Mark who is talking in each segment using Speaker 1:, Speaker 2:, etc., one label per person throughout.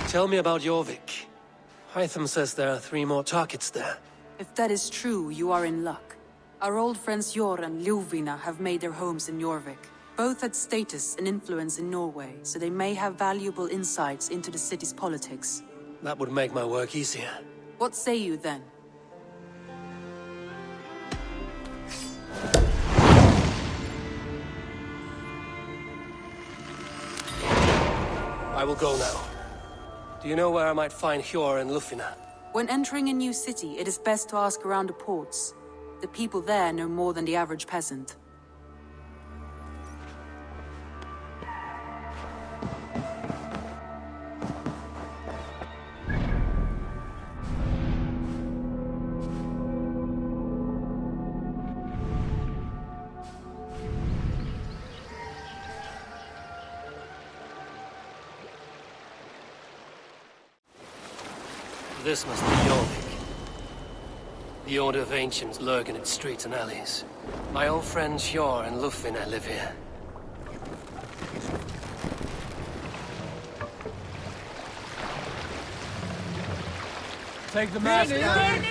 Speaker 1: Tell me about Jorvik. Hytham says there are 3 more targets there.
Speaker 2: If that is true, you are in luck. Our old friends Jor and Ljuvina have made their homes in Jorvik. Both had status and influence in Norway, so they may have valuable insights into the city's politics.
Speaker 1: That would make my work easier.
Speaker 2: What say you then?
Speaker 1: I will go now. Do you know where I might find Hjor and Ljufina?
Speaker 2: When entering a new city, it is best to ask around the ports. The people there know more than the average peasant.
Speaker 1: This must be Jorvik. The Order of Ancients lurk in its streets and alleys. My old friends Hjor and Ljufina live here.
Speaker 3: Take the mask down.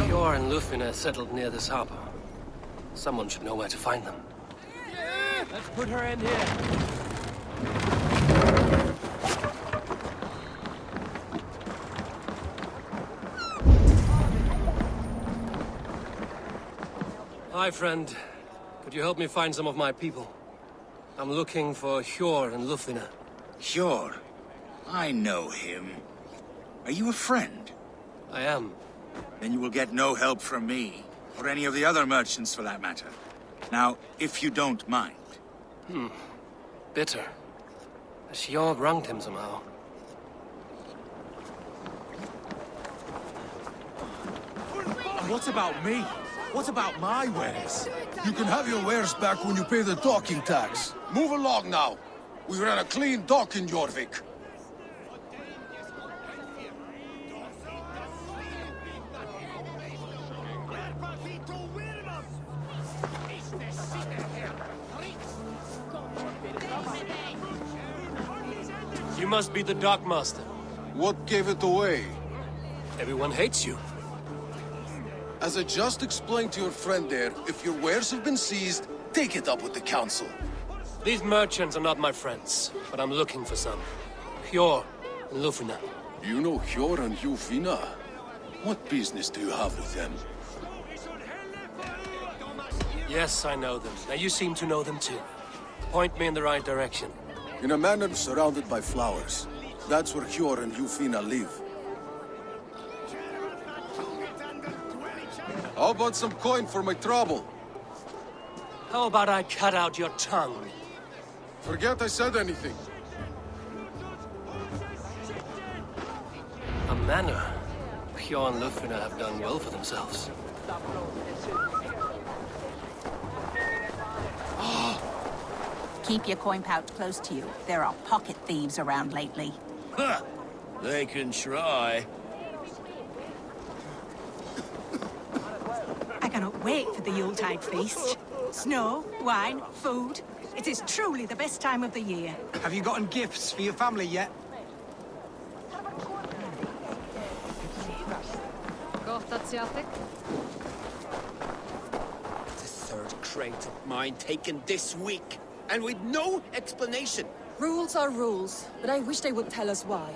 Speaker 1: Hjor and Ljufina settled near this harbor. Someone should know where to find them.
Speaker 3: Yeah, let's put her in here.
Speaker 1: Hi, friend. Could you help me find some of my people? I'm looking for Hjor and Ljufina.
Speaker 4: Hjor? I know him. Are you a friend?
Speaker 1: I am.
Speaker 4: Then you will get no help from me, or any of the other merchants for that matter. Now, if you don't mind.
Speaker 1: Bitter. Has Hjor wronged him somehow?
Speaker 5: And what about me? What about my wares? You can have your wares back when you pay the docking tax. Move along now. We ran a clean dock in Jorvik.
Speaker 1: You must be the dockmaster.
Speaker 5: What gave it away?
Speaker 1: Everyone hates you.
Speaker 5: As I just explained to your friend there, if your wares have been seized, take it up with the council.
Speaker 1: These merchants are not my friends, but I'm looking for some. Hjor and Ljufina.
Speaker 5: You know Hjor and Ljufina? What business do you have with them?
Speaker 1: Yes, I know them. Now you seem to know them too. Point me in the right direction.
Speaker 5: In a manor surrounded by flowers. That's where Hjor and Ljufina live. How about some coin for my trouble?
Speaker 1: How about I cut out your tongue?
Speaker 5: Forget I said anything.
Speaker 1: A manor. Hjor and Ljufina have done well for themselves.
Speaker 6: Keep your coin pouch close to you. There are pocket thieves around lately.
Speaker 7: Huh. They can try.
Speaker 8: I cannot wait for the Yuletide feast. Snow, wine, food. It is truly the best time of the year.
Speaker 3: Have you gotten gifts for your family yet?
Speaker 7: The third crate of mine taken this week, and with no explanation.
Speaker 2: Rules are rules, but I wish they would tell us why.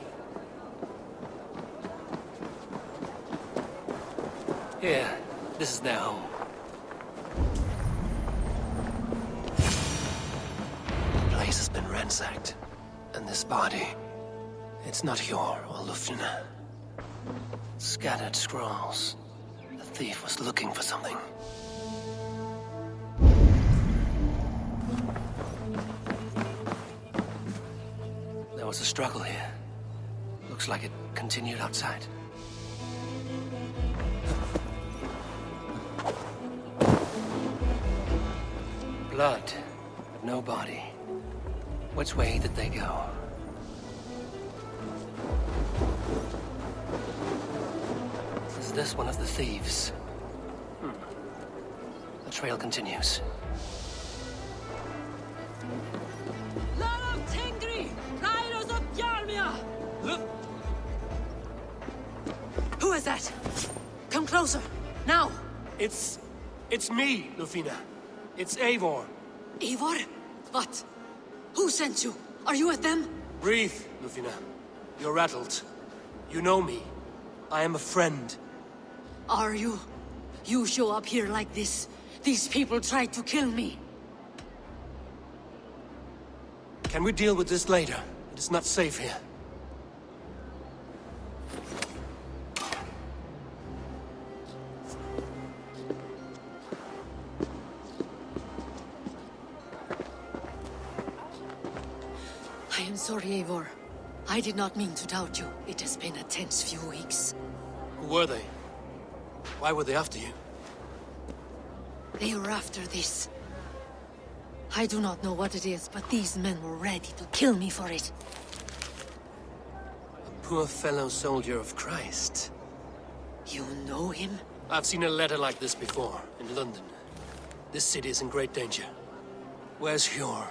Speaker 1: Here, this is their home. The place has been ransacked. And this body, it's not Hjor or Ljufina. Scattered scrolls. The thief was looking for something. There was a struggle here. Looks like it continued outside. Blood, but no body. Which way did they go? Is this one of the thieves? The trail continues.
Speaker 2: Who is that? Come closer, now!
Speaker 1: It's me, Lufina. It's Eivor.
Speaker 2: Eivor? What? Who sent you? Are you with them?
Speaker 1: Breathe, Lufina. You're rattled. You know me. I am a friend.
Speaker 2: Are you? You show up here like this. These people tried to kill me.
Speaker 1: Can we deal with this later? It is not safe here.
Speaker 2: I am sorry, Eivor. I did not mean to doubt you. It has been a tense few weeks.
Speaker 1: Who were they? Why were they after you?
Speaker 2: They were after this. I do not know what it is, but these men were ready to kill me for it.
Speaker 1: A poor fellow soldier of Christ.
Speaker 2: You know him?
Speaker 1: I've seen a letter like this before, in London. This city is in great danger. Where's Hjor?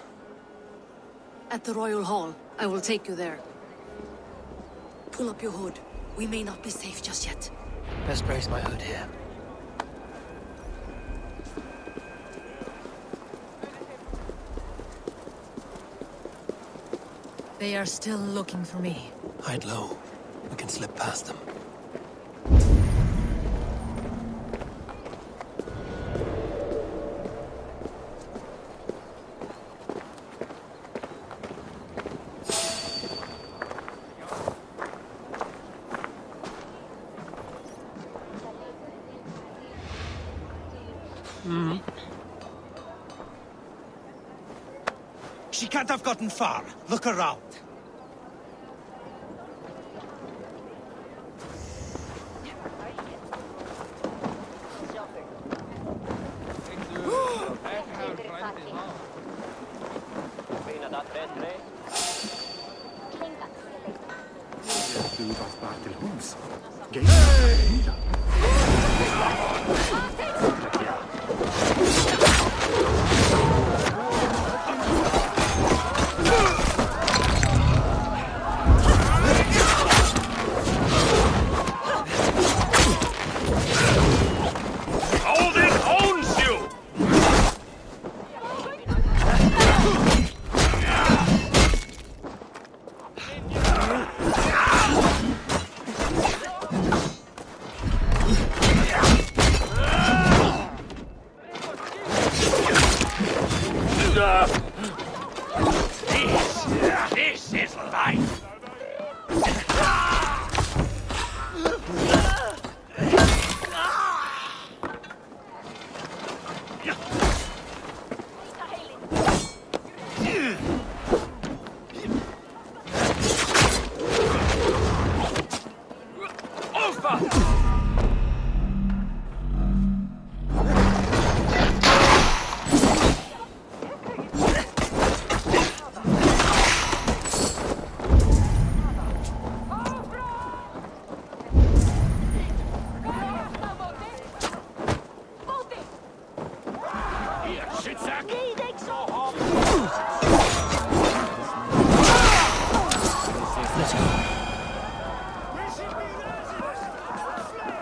Speaker 2: At the Royal Hall. I will take you there. Pull up your hood. We may not be safe just yet.
Speaker 1: Best brace my hood here.
Speaker 2: They are still looking for me.
Speaker 1: Hide low. We can slip past them.
Speaker 3: She can't have gotten far. Look around.
Speaker 7: This is life!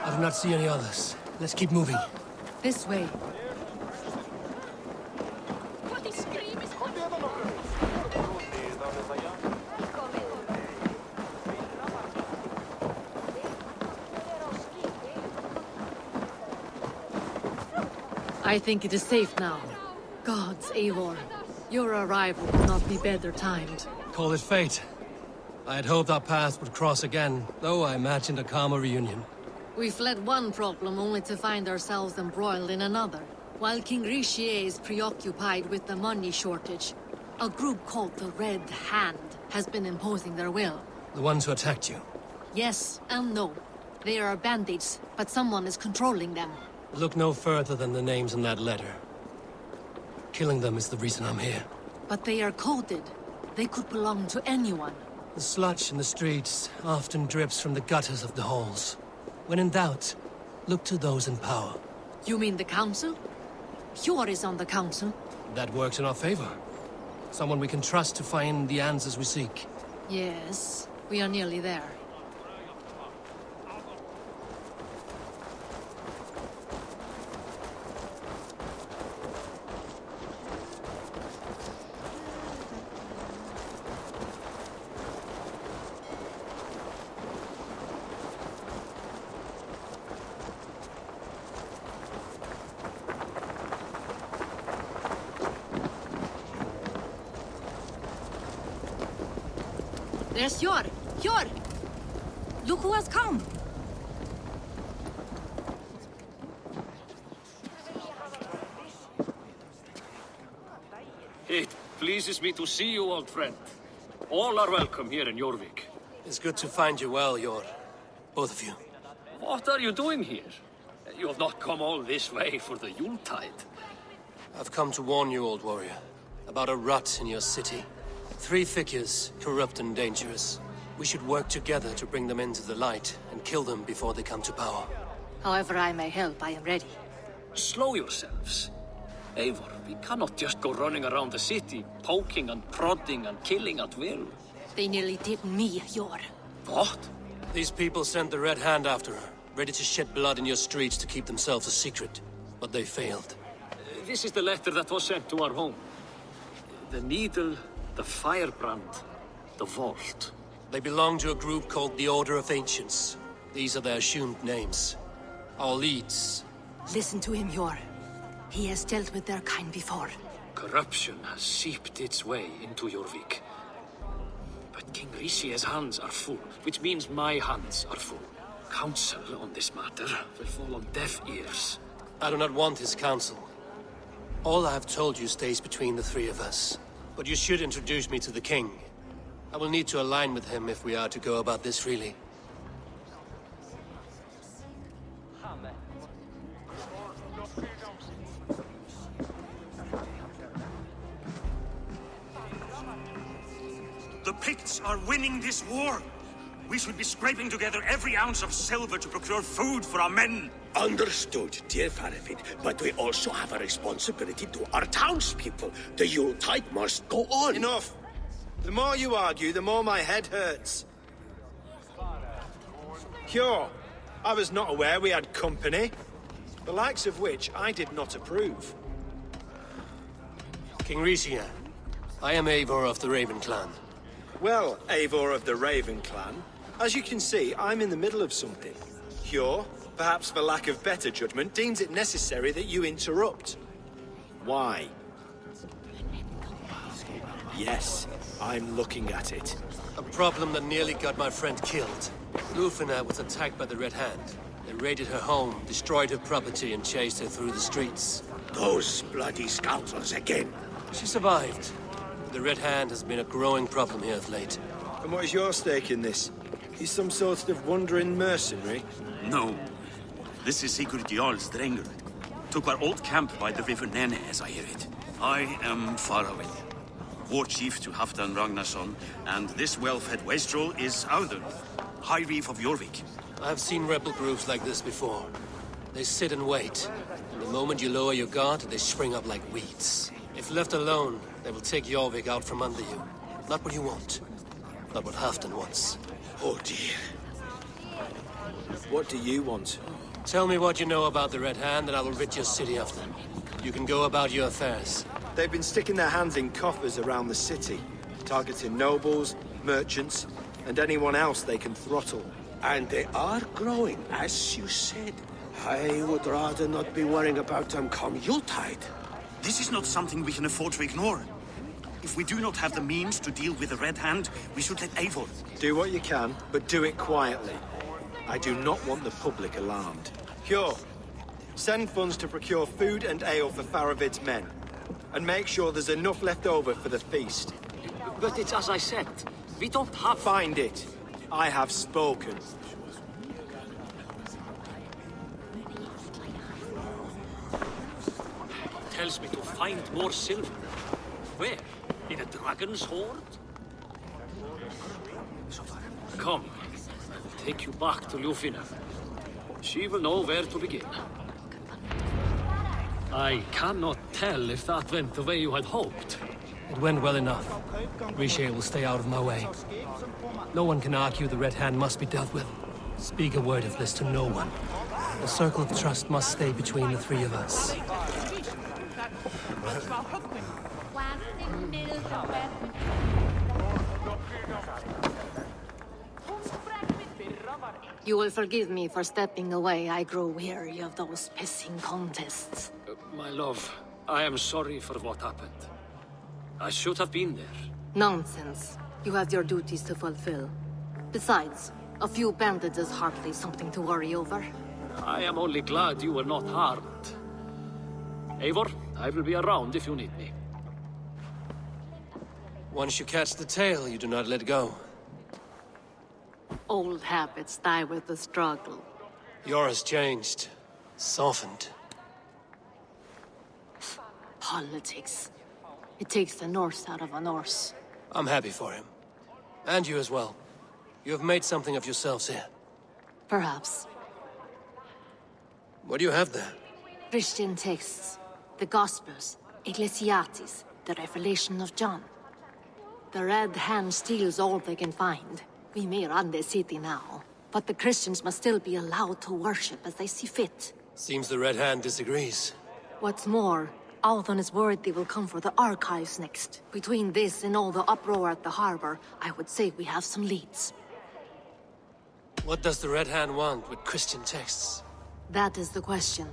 Speaker 1: I do not see any others. Let's keep moving.
Speaker 2: This way. I think it is safe now. Gods, Eivor. Your arrival could not be better timed.
Speaker 1: Call it fate. I had hoped our paths would cross again, though I imagined a calmer reunion.
Speaker 2: We fled one problem only to find ourselves embroiled in another. While King Richier is preoccupied with the money shortage, a group called the Red Hand has been imposing their will.
Speaker 1: The ones who attacked you?
Speaker 2: Yes and no. They are bandits, but someone is controlling them.
Speaker 1: Look no further than the names in that letter. Killing them is the reason I'm here.
Speaker 2: But they are coded.
Speaker 9: They could belong to anyone.
Speaker 1: The sludge in the streets often drips from the gutters of the halls. When in doubt, look to those in power.
Speaker 9: You mean the council? Hjor is on the council.
Speaker 1: That works in our favor. Someone we can trust to find the answers we seek.
Speaker 9: Yes, we are nearly there. There's Hjor! Hjor! Look who has come!
Speaker 10: It pleases me to see you, old friend. All are welcome here in Jorvik.
Speaker 1: It's good to find you well, Jor. Both of you.
Speaker 10: What are you doing here? You have not come all this way for the Yuletide.
Speaker 1: I've come to warn you, old warrior, about a rot in your city. 3 figures, corrupt and dangerous. We should work together to bring them into the light and kill them before they come to power.
Speaker 9: However I may help, I am ready.
Speaker 10: Slow yourselves. Eivor, we cannot just go running around the city, poking and prodding and killing at will.
Speaker 9: They nearly did me, Hjor.
Speaker 10: What?
Speaker 1: These people sent the Red Hand after her, ready to shed blood in your streets to keep themselves a secret. But they failed.
Speaker 10: This is the letter that was sent to our home. The needle, the Firebrand, the vault.
Speaker 1: They belong to a group called the Order of Ancients. These are their assumed names. Our leads.
Speaker 9: Listen to him, Hjor. He has dealt with their kind before.
Speaker 10: Corruption has seeped its way into Jorvik. But King Risia's hands are full, which means my hands are full. Counsel on this matter will fall on deaf ears.
Speaker 1: I do not want his counsel. All I have told you stays between the 3 of us. But you should introduce me to the king. I will need to align with him if we are to go about this freely.
Speaker 11: The Picts are winning this war. We should be scraping together every ounce of silver to procure food for our men.
Speaker 7: Understood, dear Faravid, but we also have a responsibility to our townspeople. The Yuletide must go on.
Speaker 12: Enough! The more you argue, the more my head hurts. Hjor, I was not aware we had company, the likes of which I did not approve.
Speaker 1: King Risia, I am Eivor of the Raven clan.
Speaker 12: Well, Eivor of the Raven clan, as you can see, I'm in the middle of something. Hjor, perhaps for lack of better judgment, deems it necessary that you interrupt. Why? Yes, I'm looking at it.
Speaker 1: A problem that nearly got my friend killed. Lufina was attacked by the Red Hand. They raided her home, destroyed her property, and chased her through the streets.
Speaker 7: Those bloody scoundrels again.
Speaker 1: She survived. The Red Hand has been a growing problem here of late.
Speaker 12: And what is your stake in this? He's some sort of wandering mercenary?
Speaker 11: No. This is Sigurd Jarl's Drengr. Took our old camp by the river Nene, as I hear it. I am Faravil, war chief to Halfdan Ragnarsson, and this well-fed wastrel is Audun, High Reef of Jorvik.
Speaker 1: I've seen rebel groups like this before. They sit and wait. And the moment you lower your guard, they spring up like weeds. If left alone, they will take Jorvik out from under you. Not what you want. Not what Halfdan wants.
Speaker 7: Oh dear.
Speaker 12: What do you want?
Speaker 1: Tell me what you know about the Red Hand and I will rid your city of them. You can go about your affairs.
Speaker 12: They've been sticking their hands in coffers around the city, targeting nobles, merchants, and anyone else they can throttle.
Speaker 7: And they are growing, as you said. I would rather not be worrying about them come Yuletide.
Speaker 11: This is not something we can afford to ignore. If we do not have the means to deal with the Red Hand, we should let Eivor.
Speaker 12: Do what you can, but do it quietly. I do not want the public alarmed. Hjor, send funds to procure food and ale for Faravid's men. And make sure there's enough left over for the feast.
Speaker 10: But it's as I said, we don't have...
Speaker 12: Find it. I have spoken.
Speaker 10: Tells me to find more silver. Where? In a dragon's hoard? Come, I will take you back to Ljufina. She will know where to begin. I cannot tell if that went the way you had hoped.
Speaker 1: It went well enough. Riche will stay out of my way. No one can argue the Red Hand must be dealt with. Speak a word of this to no one. The circle of trust must stay between the three of us.
Speaker 9: You will forgive me for stepping away. I grow weary of those pissing contests.
Speaker 10: My love, I am sorry for what happened. I should have been there.
Speaker 9: Nonsense. You have your duties to fulfill. Besides, a few bandits is hardly something to worry over.
Speaker 10: I am only glad you were not harmed. Eivor, I will be around if you need me.
Speaker 1: Once you catch the tail, you do not let go.
Speaker 9: Old habits die with the struggle.
Speaker 1: Yours changed. Softened.
Speaker 9: Politics. It takes the Norse out of a Norse.
Speaker 1: I'm happy for him. And you as well. You have made something of yourselves here.
Speaker 9: Perhaps.
Speaker 1: What do you have there?
Speaker 9: Christian texts. The Gospels. Ecclesiastes. The Revelation of John. The Red Hand steals all they can find. We may run the city now, but the Christians must still be allowed to worship as they see fit.
Speaker 1: Seems the Red Hand disagrees.
Speaker 9: What's more, Althon is worried they will come for the archives next. Between this and all the uproar at the harbor, I would say we have some leads.
Speaker 1: What does the Red Hand want with Christian texts?
Speaker 9: That is the question.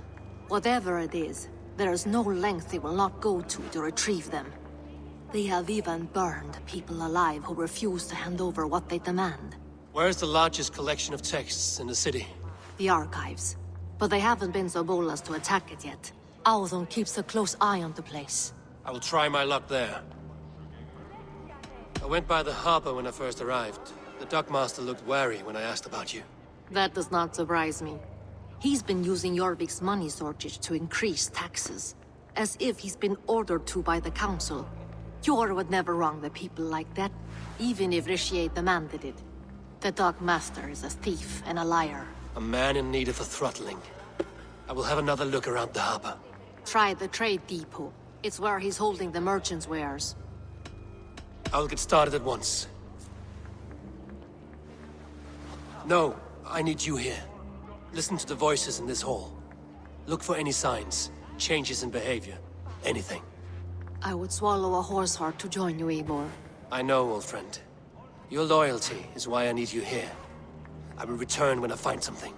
Speaker 9: Whatever it is, there is no length they will not go to retrieve them. They have even burned people alive who refuse to hand over what they demand.
Speaker 1: Where's the largest collection of texts in the city?
Speaker 9: The archives. But they haven't been so bold as to attack it yet. Althon keeps a close eye on the place.
Speaker 1: I will try my luck there. I went by the harbor when I first arrived. The dockmaster looked wary when I asked about you.
Speaker 9: That does not surprise me. He's been using Jorvik's money shortage to increase taxes. As if he's been ordered to by the council. Jor would never wrong the people like that, even if Riche demanded it. The dockmaster is a thief and a liar.
Speaker 1: A man in need of a throttling. I will have another look around the harbor.
Speaker 9: Try the trade depot. It's where he's holding the merchants' wares.
Speaker 1: I will get started at once. No, I need you here. Listen to the voices in this hall. Look for any signs, changes in behavior, anything.
Speaker 9: I would swallow a horse heart to join you, Eivor.
Speaker 1: I know, old friend. Your loyalty is why I need you here. I will return when I find something.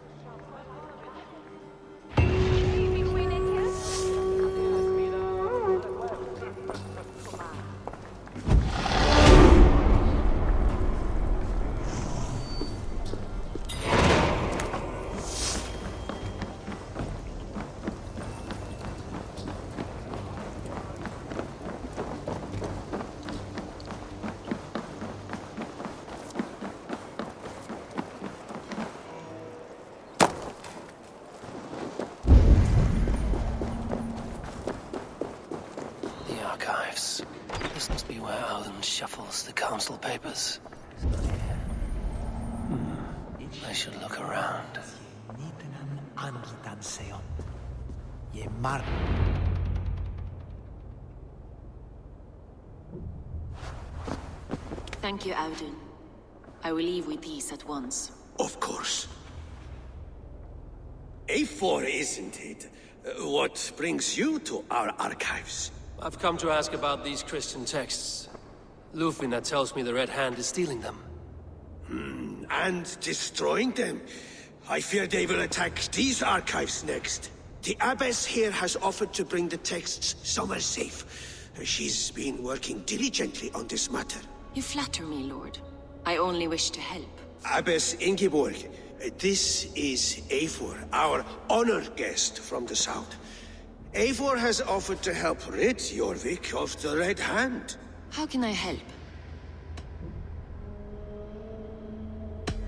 Speaker 1: This must be where Alden shuffles the council papers. I should look around.
Speaker 2: Thank you, Audun. I will leave with these at once.
Speaker 7: Of course. A4, isn't it? What brings you to our archives?
Speaker 1: I've come to ask about these Christian texts. Ljufina tells me the Red Hand is stealing them.
Speaker 7: And destroying them? I fear they will attack these archives next. The abbess here has offered to bring the texts somewhere safe. She's been working diligently on this matter.
Speaker 2: You flatter me, Lord. I only wish to help.
Speaker 7: Abbess Ingeborg, this is Eivor, our honored guest from the south. Eivor has offered to help rid Jorvik of the Red Hand.
Speaker 2: How can I help?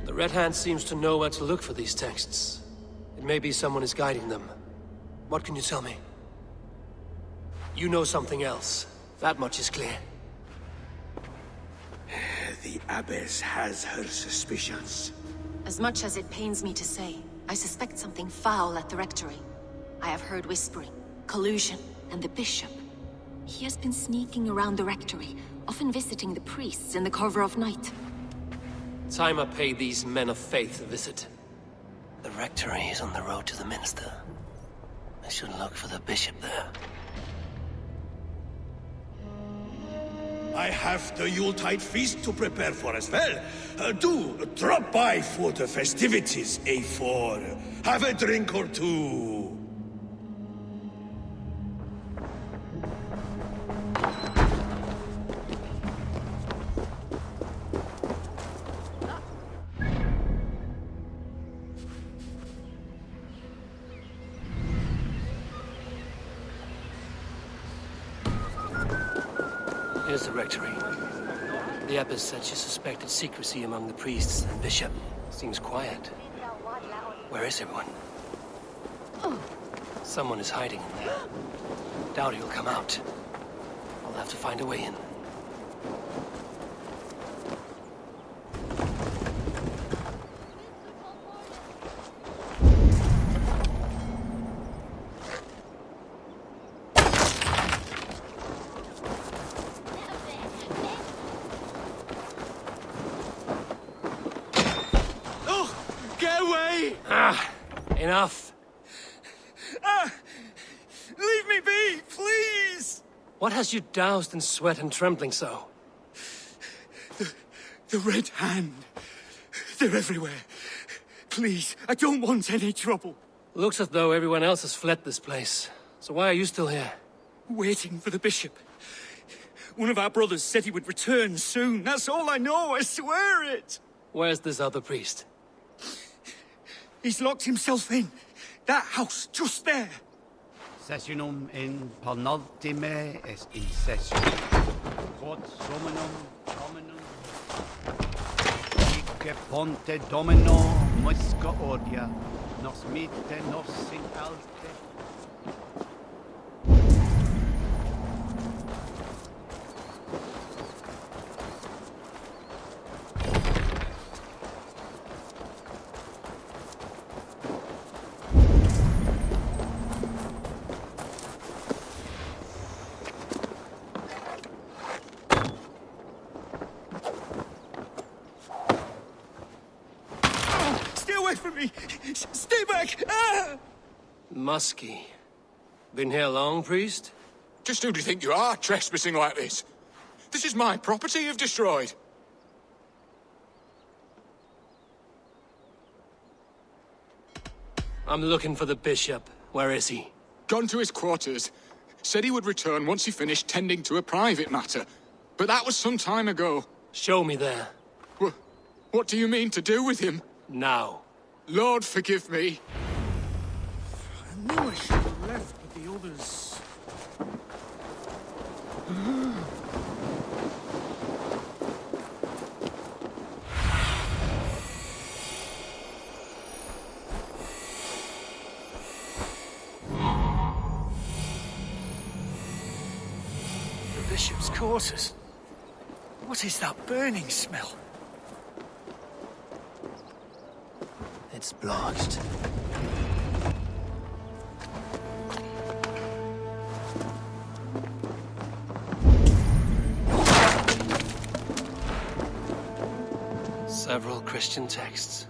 Speaker 1: The Red Hand seems to know where to look for these texts. It may be someone is guiding them. What can you tell me? You know something else. That much is clear.
Speaker 7: The Abbess has her suspicions.
Speaker 9: As much as it pains me to say, I suspect something foul at the rectory. I have heard whispering, collusion, and the bishop. He has been sneaking around the rectory, often visiting the priests in the cover of night.
Speaker 1: Time I pay these men of faith a visit. The rectory is on the road to the minster. I should look for the bishop there.
Speaker 7: I have the Yuletide feast to prepare for as well. Do drop by for the festivities, Eivor. Have a drink or two.
Speaker 1: Here's the rectory. The abbess said she suspected secrecy among the priests and bishop. Seems quiet. Where is everyone? Someone is hiding in there. Doubt he'll come out. I'll have to find a way in. Enough.
Speaker 7: Leave me be, please!
Speaker 1: What has you doused in sweat and trembling so?
Speaker 7: The Red Hand. They're everywhere. Please, I don't want any trouble.
Speaker 1: Looks as though everyone else has fled this place. So why are you still here?
Speaker 7: Waiting for the bishop. One of our brothers said he would return soon. That's all I know, I swear it!
Speaker 1: Where's this other priest?
Speaker 7: He's locked himself in. That house, just there.
Speaker 13: Sessionum in penultime est in session. Quod dominum dominum. Ique ponte domino musca odia. Nos mite nos in alte.
Speaker 7: From me! Stay back! Ah!
Speaker 1: Muskie. Been here long, priest?
Speaker 5: Just who do you think you are, trespassing like this? This is my property you've destroyed.
Speaker 1: I'm looking for the bishop. Where is he?
Speaker 5: Gone to his quarters. Said he would return once he finished tending to a private matter. But that was some time ago.
Speaker 1: Show me there.
Speaker 5: What do you mean to do with him?
Speaker 1: Now.
Speaker 5: Lord, forgive me.
Speaker 7: I knew I should have left with the others.
Speaker 14: The bishop's quarters. What is that burning smell?
Speaker 1: It's blocked. Several Christian texts.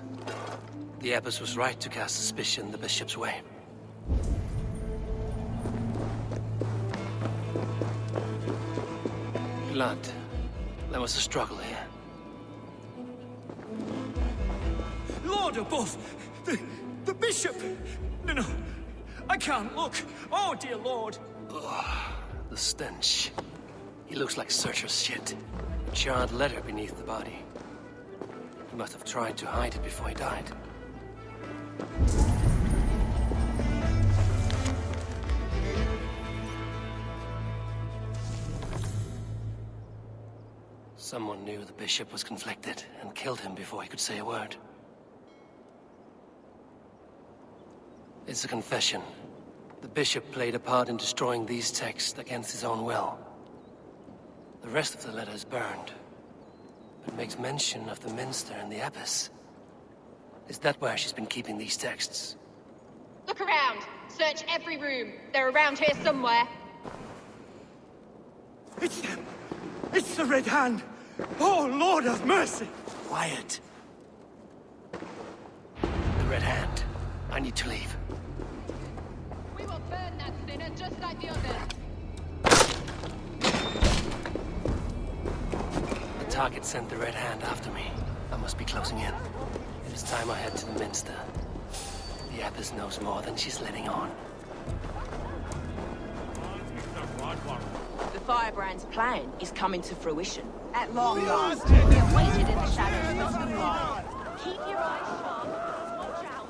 Speaker 1: The abbess was right to cast suspicion the bishop's way. Blood. There was a struggle here.
Speaker 7: Lord above! The bishop! No. I can't look. Oh, dear Lord.
Speaker 1: Ugh, the stench. He looks like searcher's shit. A charred letter beneath the body. He must have tried to hide it before he died. Someone knew the bishop was conflicted and killed him before he could say a word. It's a confession. The bishop played a part in destroying these texts against his own will. The rest of the letter is burned. but makes mention of the Minster and the Abbess. Is that where she's been keeping these texts?
Speaker 15: Look around. Search every room. They're around here somewhere.
Speaker 14: It's them! It's the Red Hand! Oh, Lord have mercy!
Speaker 1: Quiet. The Red Hand. I need to leave.
Speaker 15: We will burn that sinner just like the others.
Speaker 1: The target sent the Red Hand after me. I must be closing in. It is time I head to the Minster. The Abbess knows more than she's letting on.
Speaker 16: The Firebrand's plan is coming to fruition.
Speaker 6: At long last. We have waited in the shadows for too long.
Speaker 15: Keep your eyes sharp. Watch out.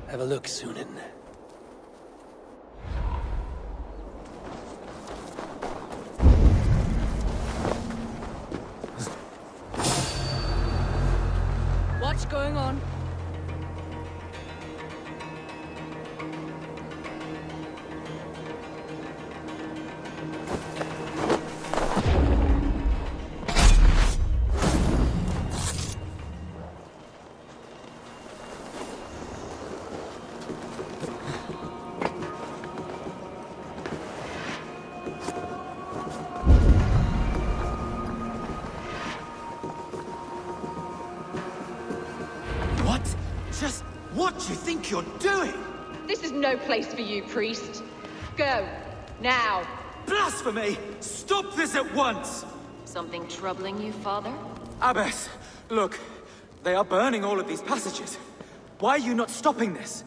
Speaker 1: Have a look, Sunan.
Speaker 16: What's going on?
Speaker 14: What do you think you're doing?
Speaker 15: This is no place for you, priest. Go. Now.
Speaker 14: Blasphemy! Stop this at once!
Speaker 9: Something troubling you, Father?
Speaker 14: Abbess, look. They are burning all of these passages. Why are you not stopping this?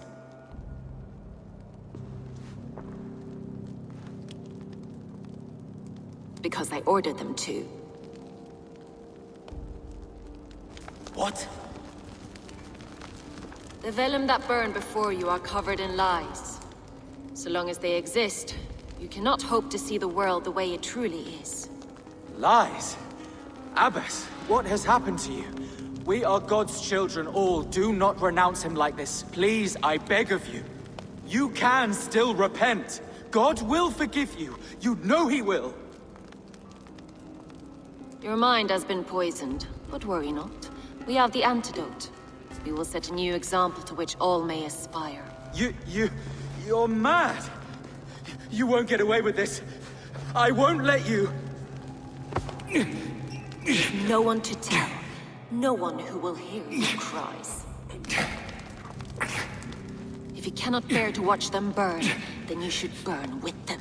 Speaker 9: Because I ordered them to.
Speaker 14: What?
Speaker 9: The vellum that burn before you are covered in lies. So long as they exist, you cannot hope to see the world the way it truly is.
Speaker 14: Lies? Abbess, what has happened to you? We are God's children all. Do not renounce him like this. Please, I beg of you. You can still repent. God will forgive you. You know he will.
Speaker 9: Your mind has been poisoned, but worry not. We have the antidote. We will set a new example to which all may aspire.
Speaker 14: You're mad! You won't get away with this. I won't let you!
Speaker 9: No one to tell. No one who will hear your cries. If you cannot bear to watch them burn, then you should burn with them.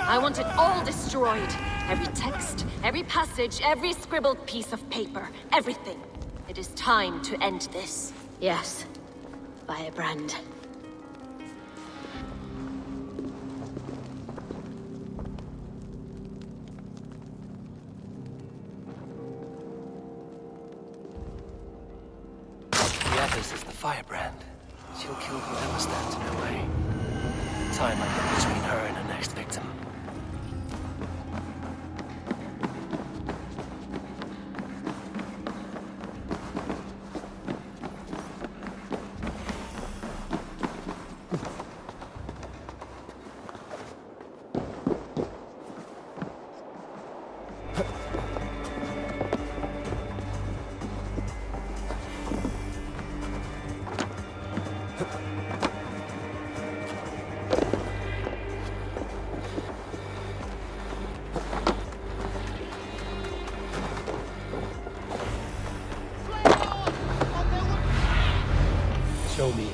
Speaker 9: I want it all destroyed. Every text, every passage, every scribbled piece of paper. Everything. It is time to end this. Yes. Firebrand.
Speaker 1: The Abbess is the Firebrand. She'll kill whoever stands in her way. Time might come between her and her next victim. Show me.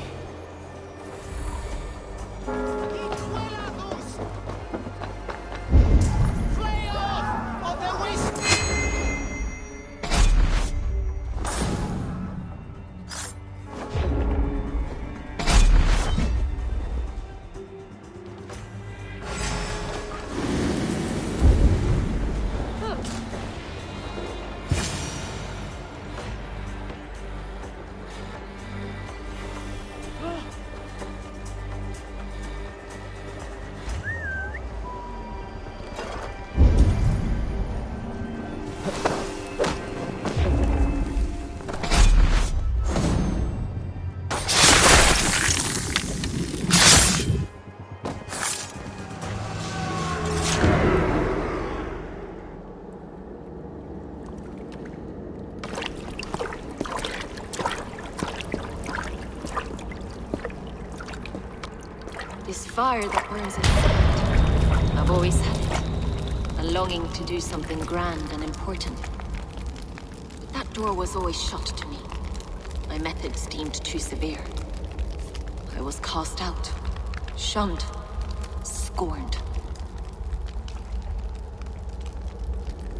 Speaker 9: This fire that burns inside. I've always had it. A longing to do something grand and important. But that door was always shut to me. My methods deemed too severe. I was cast out, shunned, scorned.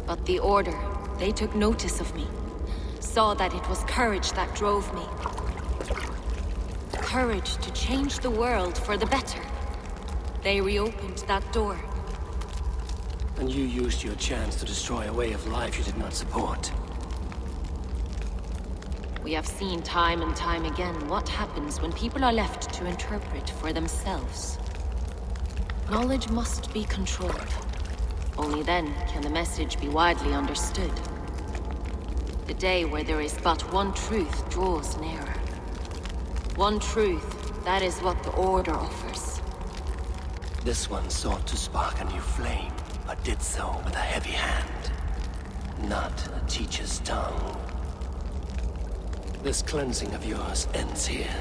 Speaker 9: But the Order, they took notice of me. Saw that it was courage that drove me. Courage to change the world for the better. They reopened that door.
Speaker 1: And you used your chance to destroy a way of life you did not support.
Speaker 9: We have seen time and time again what happens when people are left to interpret for themselves. Knowledge must be controlled. Only then can the message be widely understood. The day where there is but one truth draws nearer. One truth, that is what the Order offers.
Speaker 1: This one sought to spark a new flame, but did so with a heavy hand. Not a teacher's tongue. This cleansing of yours ends here.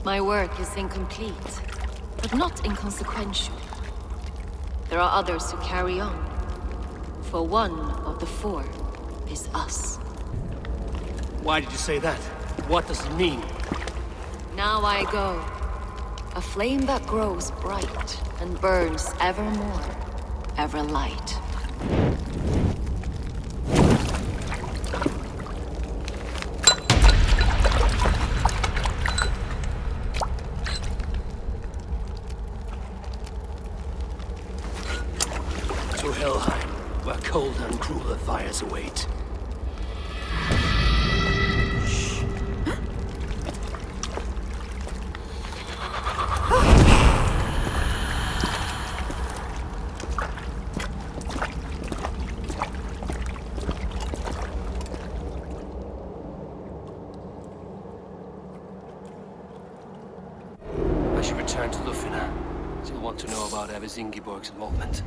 Speaker 9: My work is incomplete, but not inconsequential. There are others who carry on. For one of the four is us.
Speaker 1: Why did you say that? What does it mean?
Speaker 9: Now I go. A flame that grows bright and burns ever more, ever light.
Speaker 1: To Helheim, where cold and crueler fires await. I should return to Lufina. She'll want to know about Abbess Ingeborg's involvement.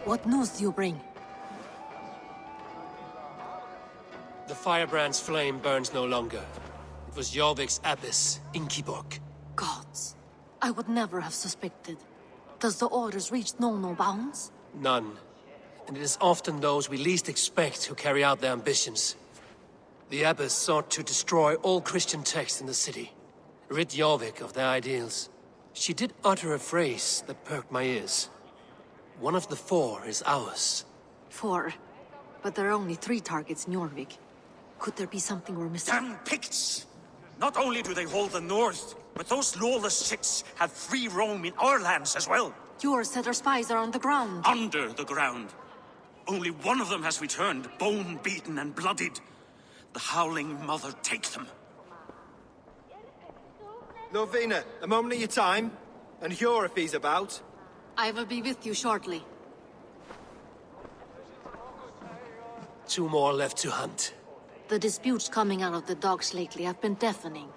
Speaker 9: What news do you bring?
Speaker 1: The Firebrand's flame burns no longer. It was Jorvik's Abbess, Ingeborg.
Speaker 9: Gods. I would never have suspected. Does the Order's reach know no bounds?
Speaker 1: None. And it is often those we least expect who carry out their ambitions. The Abbess sought to destroy all Christian texts in the city, rid Jorvik of their ideals. She did utter a phrase that perked my ears. One of the four is ours.
Speaker 9: 4. But there are only 3 targets in Jorvik. Could there be something we're missing?
Speaker 11: Damn Picts! Not only do they hold the north, but those lawless Siths have free roam in our lands as well.
Speaker 9: Your said our spies are on the ground.
Speaker 11: Under the ground. Only one of them has returned, bone-beaten and bloodied. The Howling Mother take them.
Speaker 12: Lovina, a moment of your time. And Hjor if he's about.
Speaker 9: I will be with you shortly.
Speaker 1: 2 more left to hunt.
Speaker 9: The disputes coming out of the docks lately have been deafening.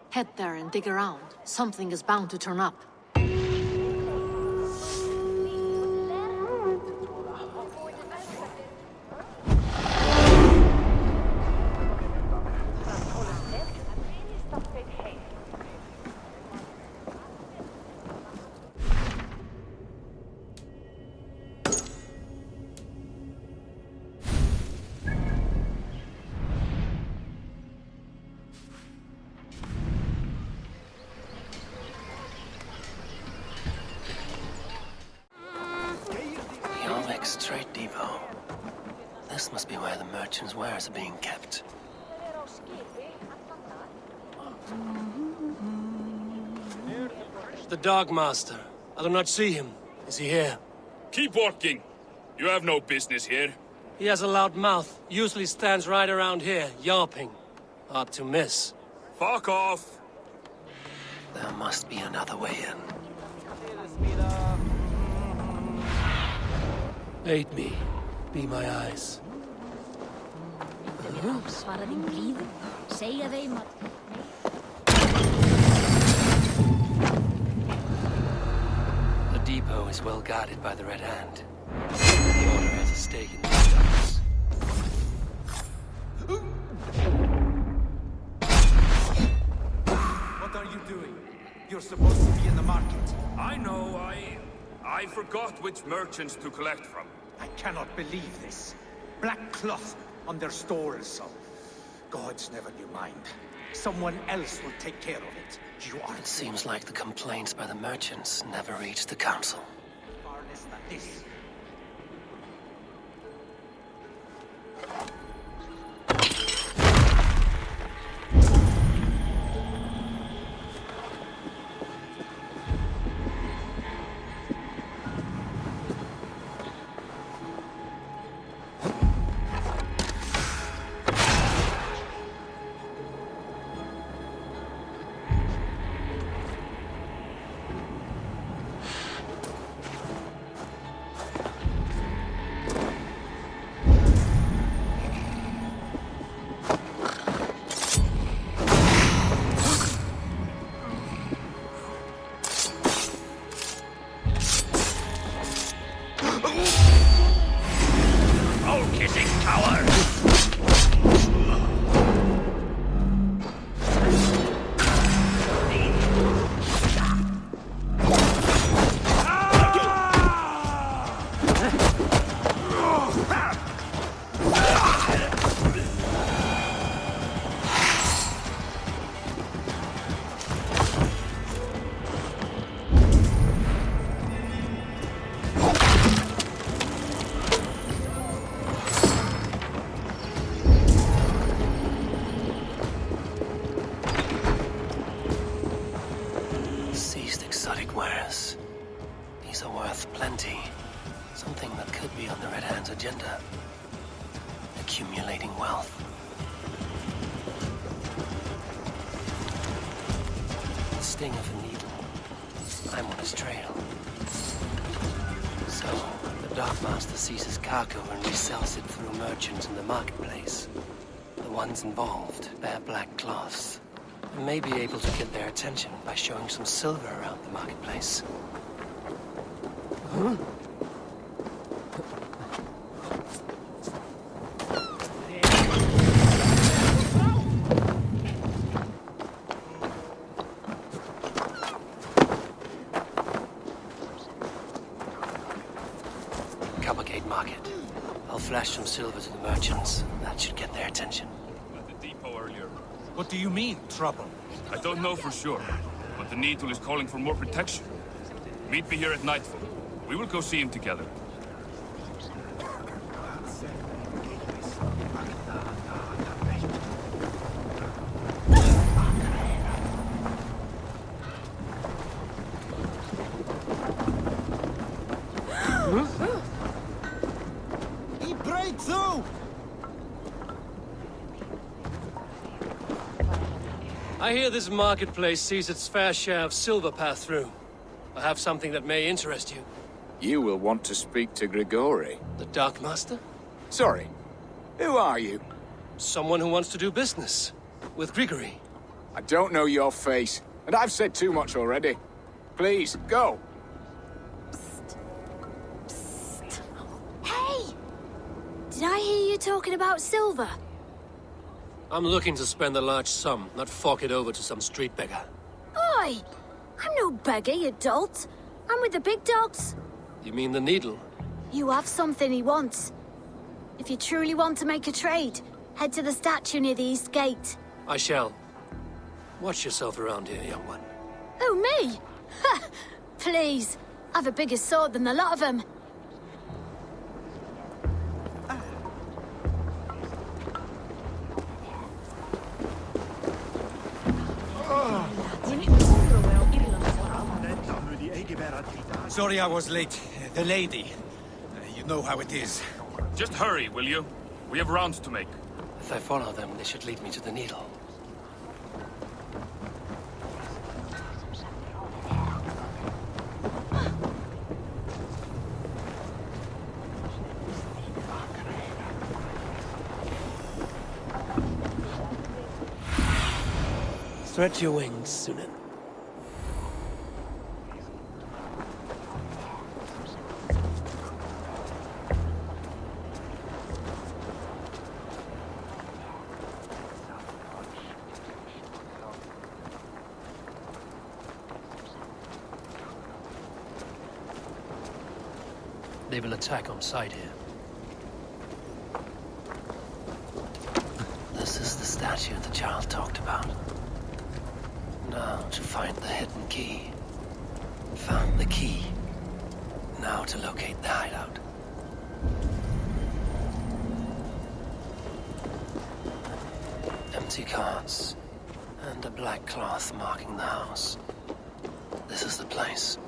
Speaker 9: Head there and dig around. Something is bound to turn up.
Speaker 1: Straight depot. This must be where the merchants' wares are being kept. The Dogmaster. I do not see him. Is he here?
Speaker 17: Keep walking. You have no business here.
Speaker 1: He has a loud mouth. Usually stands right around here, yawping. Hard to miss.
Speaker 17: Fuck off.
Speaker 1: There must be another way in. Aid me. Be my eyes. The depot is well guarded by the Red Hand. The Order has a stake in these docks.
Speaker 14: What are you doing? You're supposed to be in the market.
Speaker 17: I know, I forgot which merchants to collect from.
Speaker 3: I cannot believe this. Black cloth on their stores. Gods never knew mind. Someone else will take care of it. You are...
Speaker 1: It seems like the complaints by the merchants never reached the council.
Speaker 3: far less than this.
Speaker 1: Accumulating wealth. The sting of a needle. I'm on his trail. So, the Darkmaster seizes cargo and resells it through merchants in the marketplace. The ones involved bear black cloths. And may be able to get their attention by showing some silver around the marketplace. Huh? Flash some silver to the merchants. That should get their attention.
Speaker 17: At the depot earlier.
Speaker 3: What do you mean, trouble?
Speaker 17: I don't know for sure, but the Needle is calling for more protection. Meet me here at nightfall. We will go see him together.
Speaker 1: I hear this marketplace sees its fair share of silver pass through. I have something that may interest you.
Speaker 18: You will want to speak to Grigori.
Speaker 1: The Darkmaster?
Speaker 18: Sorry. Who are you?
Speaker 1: Someone who wants to do business. With Grigori.
Speaker 18: I don't know your face, and I've said too much already. Please, go.
Speaker 19: Hey! Did I hear you talking about silver?
Speaker 1: I'm looking to spend a large sum, not fork it over to some street beggar.
Speaker 19: Oi! I'm no beggar, you dolt. I'm with the big dogs.
Speaker 1: You mean the Needle?
Speaker 19: You have something he wants. If you truly want to make a trade, head to the statue near the East Gate.
Speaker 1: I shall. Watch yourself around here, young one.
Speaker 19: Oh, me? Ha! Please. I've a bigger sword than the lot of them.
Speaker 3: Sorry I was late. The lady. You know how it is.
Speaker 17: Just hurry, will you? We have rounds to make.
Speaker 1: If I follow them, they should lead me to the Needle. Stretch your wings, Sunan. They will attack on sight here. This is the statue the child talked about. Now to find the hidden key. Found the key. Now to locate the hideout. Empty carts. And a black cloth marking the house. This is the place.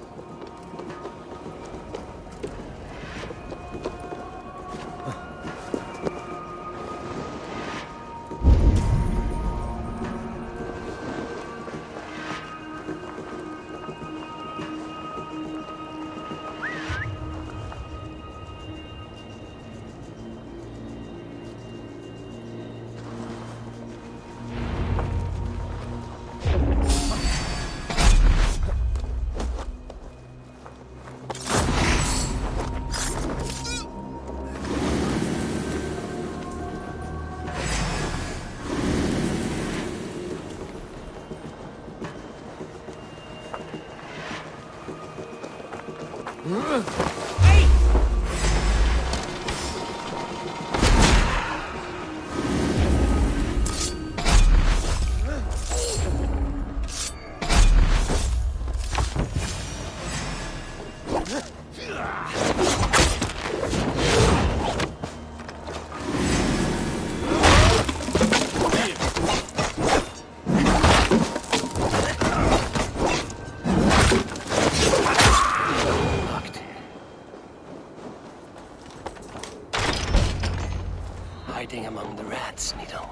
Speaker 1: Hiding among the rats, Needle.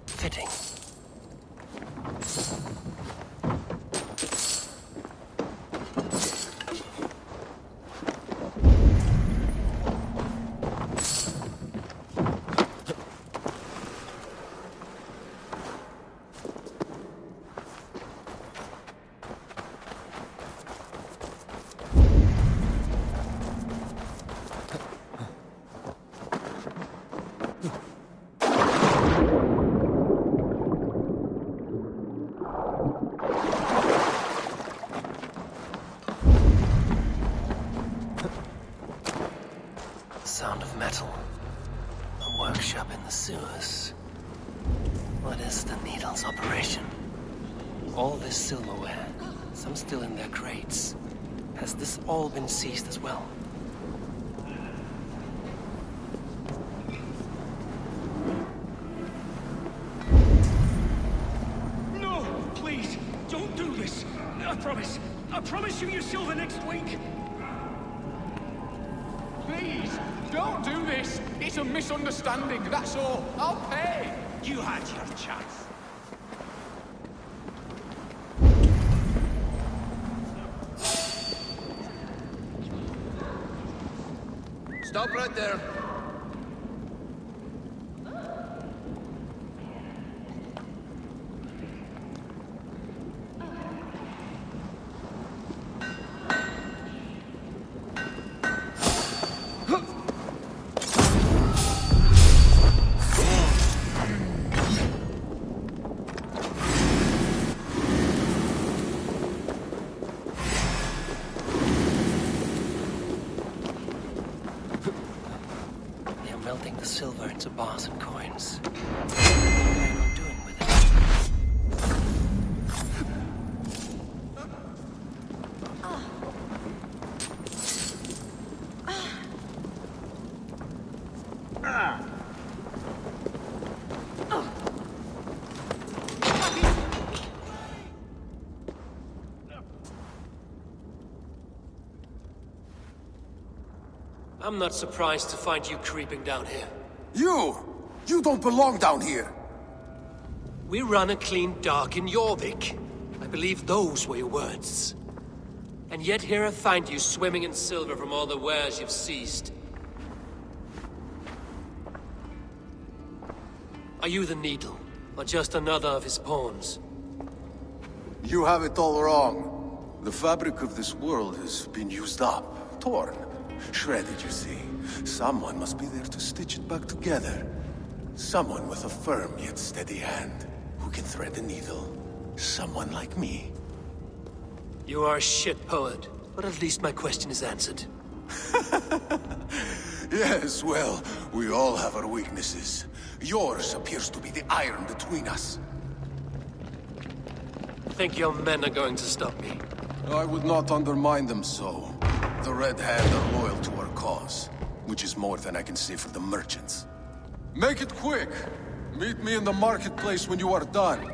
Speaker 1: Fitting. Sound of metal. A workshop in the sewers. What is the Needle's operation? All this silverware, some still in their crates. Has this all been seized as well?
Speaker 3: No! Please! Don't do this! I promise! I promise you your silver next week!
Speaker 18: Please, don't do this. It's a misunderstanding, that's all. I'll pay.
Speaker 3: You had your chance.
Speaker 5: Stop right there.
Speaker 1: Melting the silver into bars and coins. What are they doing with it? I'm not surprised to find you creeping down here.
Speaker 5: You don't belong down here.
Speaker 1: We run a clean dock in Jorvik. I believe those were your words. And yet here I find you swimming in silver from all the wares you've seized. Are you the Needle, or just another of his pawns?
Speaker 5: You have it all wrong. The fabric of this world has been used up, torn, shredded, you see. Someone must be there to stitch it back together. Someone with a firm yet steady hand, who can thread the needle. Someone like me.
Speaker 1: You are a shit poet, but at least my question is answered.
Speaker 5: Yes, well, we all have our weaknesses. Yours appears to be the iron between us.
Speaker 1: Think your men are going to stop me?
Speaker 5: I would not undermine them so. The Red Hand are loyal to our cause, which is more than I can say for the merchants. Make it quick! Meet me in the marketplace when you are done.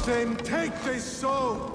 Speaker 20: Then take this soul!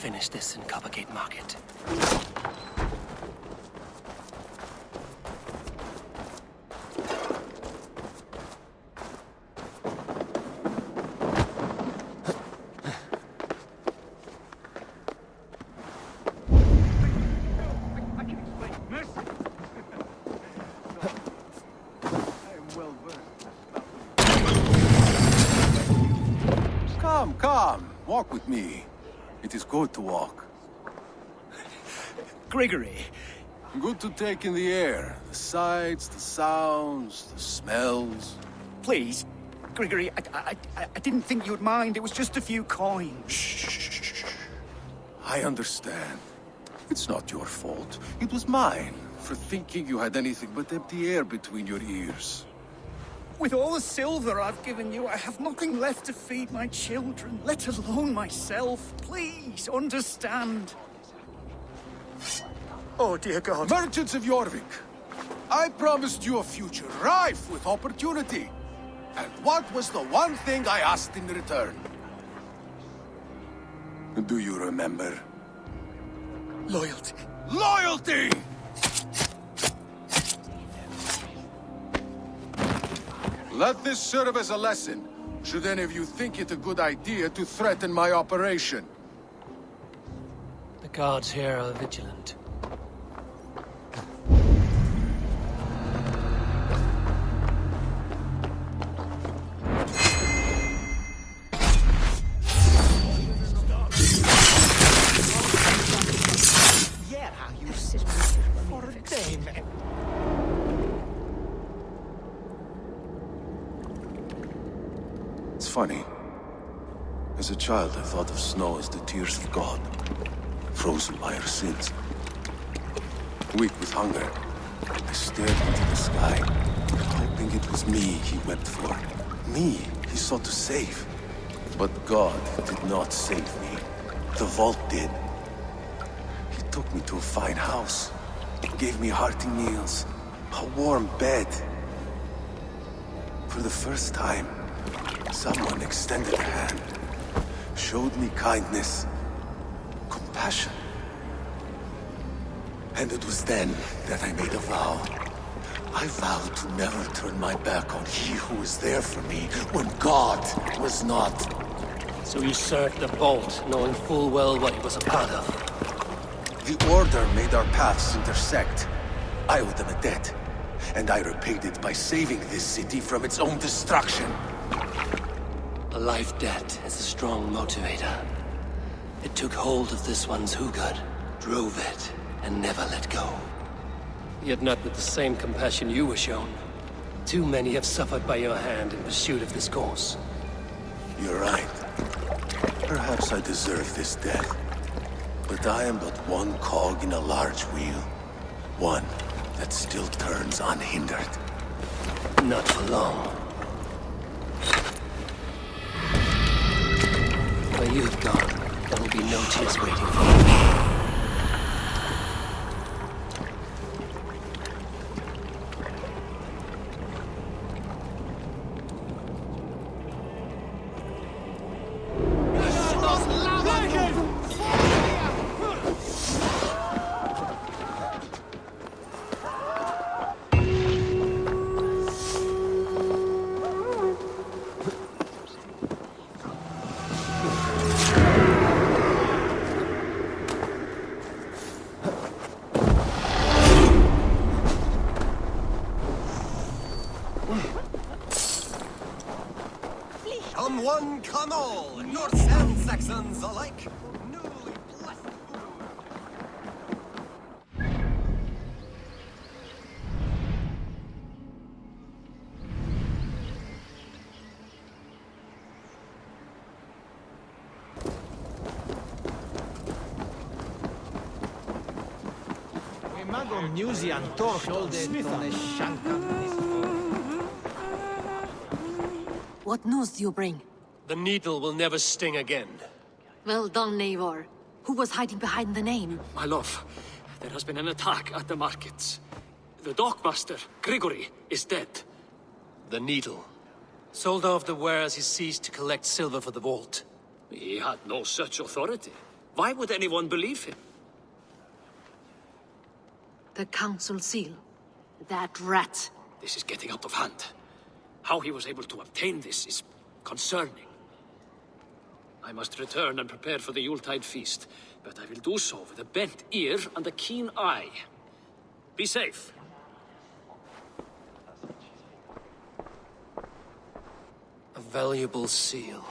Speaker 1: Finish this in Coppergate Market.
Speaker 5: Come, walk with me. It is good to walk.
Speaker 10: Gregory.
Speaker 5: Good to take in the air. The sights, the sounds, the smells.
Speaker 10: Please, Gregory, I didn't think you'd mind. It was just a few coins.
Speaker 5: Shh. I understand. It's not your fault. It was mine, for thinking you had anything but empty air between your ears.
Speaker 10: With all the silver I've given you, I have nothing left to feed my children, let alone myself. Please, understand. Oh, dear God.
Speaker 5: Merchants of Jorvik, I promised you a future rife with opportunity. And what was the one thing I asked in return? Do you remember?
Speaker 10: Loyalty.
Speaker 5: Loyalty! Let this serve as a lesson, should any of you think it a good idea to threaten my operation.
Speaker 1: The guards here are vigilant.
Speaker 5: funny. As a child, I thought of snow as the tears of God, frozen by our sins. Weak with hunger, I stared into the sky, hoping it was me he wept for. Me he sought to save. But God did not save me. The vault did. He took me to a fine house, gave me hearty meals, a warm bed. For the first time, someone extended a hand, showed me kindness, compassion. And it was then that I made a vow. I vowed to never turn my back on he who was there for me when God was not.
Speaker 1: So you served the Vault, knowing full well what it was a part of.
Speaker 5: The Order made our paths intersect. I owed them a debt, and I repaid it by saving this city from its own destruction.
Speaker 1: A life debt is a strong motivator. It took hold of this one's Hugad, drove it, and never let go. Yet not with the same compassion you were shown. Too many have suffered by your hand in pursuit of this cause.
Speaker 5: You're right. Perhaps I deserve this death. But I am but one cog in a large wheel. One that still turns unhindered.
Speaker 1: Not for long. Where you have gone, there will be no tears waiting for you.
Speaker 21: Come one, come all, Norse and Saxons alike. Newly blessed.
Speaker 9: What news do you bring?
Speaker 1: The needle will never sting again.
Speaker 9: Well done, Eivor. Who was hiding behind the name?
Speaker 10: My love, there has been an attack at the markets. The dockmaster, Grigory, is dead.
Speaker 1: The needle. Sold off the wares he ceased to collect silver for the vault.
Speaker 10: He had no such authority. Why would anyone believe him?
Speaker 9: The council seal. That rat.
Speaker 10: This is getting out of hand. How he was able to obtain this is concerning. I must return and prepare for the Yuletide feast, but I will do so with a bent ear and a keen eye. Be safe.
Speaker 1: A valuable seal.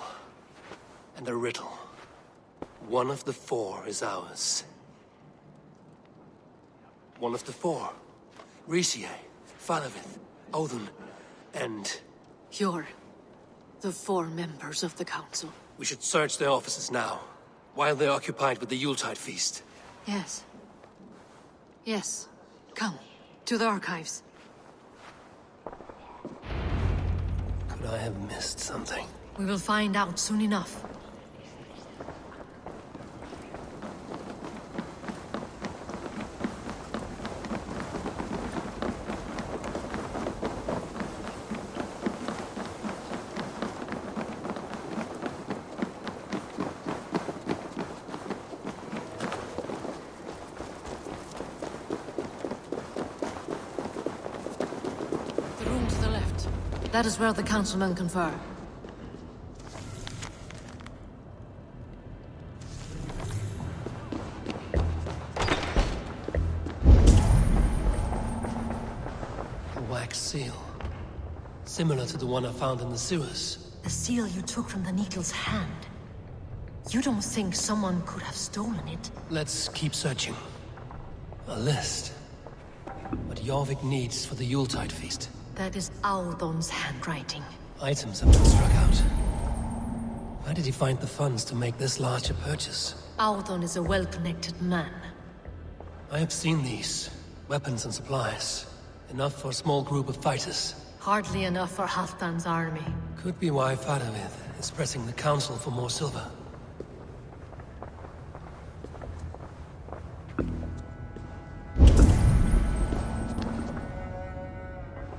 Speaker 1: And a riddle. One of the four is ours. One of the four. Risie, Falavith, Odin, and...
Speaker 9: You're the four members of the council.
Speaker 1: We should search their offices now, while they're occupied with the Yuletide feast.
Speaker 9: Yes. Yes. Come, to the archives.
Speaker 1: Could I have missed something?
Speaker 9: We will find out soon enough. That is where the councilmen confer.
Speaker 1: A wax seal. Similar to the one I found in the sewers.
Speaker 9: The seal you took from the needle's hand. You don't think someone could have stolen it?
Speaker 1: Let's keep searching. A list. What Jorvik needs for the Yuletide feast.
Speaker 9: That is Audon's handwriting.
Speaker 1: Items have been struck out. Why did he find the funds to make this large a purchase?
Speaker 9: Audun is a well-connected man.
Speaker 1: I have seen these. Weapons and supplies. Enough for a small group of fighters.
Speaker 9: Hardly enough for Halfdan's army.
Speaker 1: Could be why Firebrand is pressing the council for more silver.